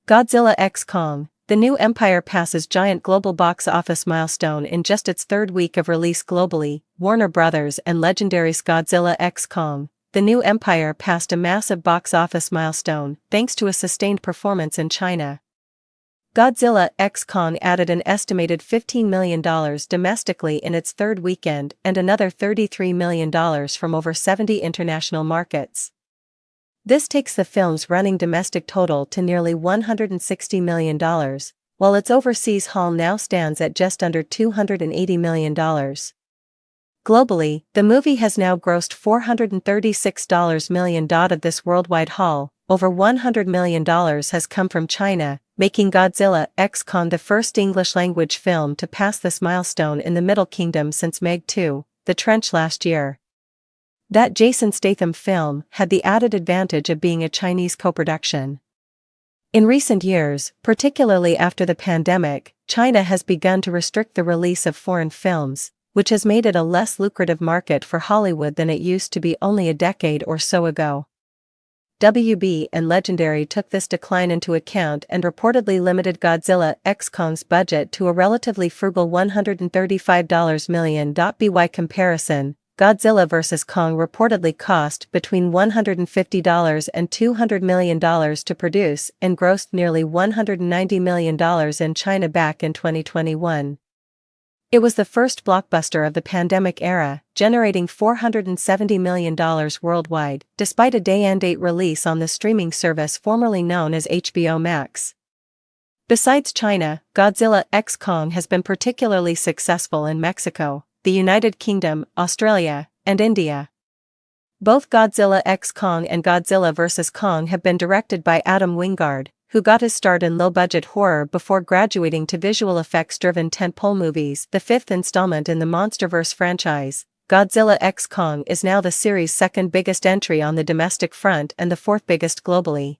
Godzilla x Kong, the new empire passes giant global box office milestone in just its third week of release globally. Warner Brothers and Legendary's Godzilla x Kong, the new empire passed a massive box office milestone thanks to a sustained performance in China. Godzilla x Kong added an estimated $15 million domestically in its third weekend and another $33 million from over 70 international markets. This takes the film's running domestic total to nearly $160 million, while its overseas haul now stands at just under $280 million. Globally, the movie has now grossed $436 million of this worldwide haul. Over $100 million has come from China, making Godzilla x Kong the first English-language film to pass this milestone in the Middle Kingdom since Meg 2, The Trench last year. That Jason Statham film had the added advantage of being a Chinese co-production. In recent years, particularly after the pandemic, China has begun to restrict the release of foreign films, which has made it a less lucrative market for Hollywood than it used to be only a decade or so ago. WB and Legendary took this decline into account and reportedly limited Godzilla x Kong's budget to a relatively frugal $135 million. By comparison, Godzilla vs. Kong reportedly cost between $150 and $200 million to produce and grossed nearly $190 million in China back in 2021. It was the first blockbuster of the pandemic era, generating $470 million worldwide, despite a day-and-date release on the streaming service formerly known as HBO Max. Besides China, Godzilla x Kong has been particularly successful in Mexico, the United Kingdom, Australia, and India. Both Godzilla x Kong and Godzilla vs. Kong have been directed by Adam Wingard, who got his start in low-budget horror before graduating to visual effects-driven tentpole movies. The fifth installment in the MonsterVerse franchise, Godzilla x Kong is now the series' second biggest entry on the domestic front and the fourth biggest globally.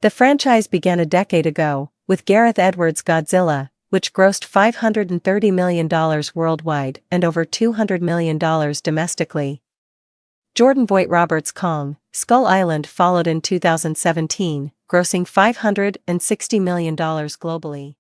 The franchise began a decade ago, with Gareth Edwards' Godzilla, which grossed $530 million worldwide and over $200 million domestically. Jordan Vogt-Roberts' Kong, Skull Island followed in 2017, grossing $560 million globally.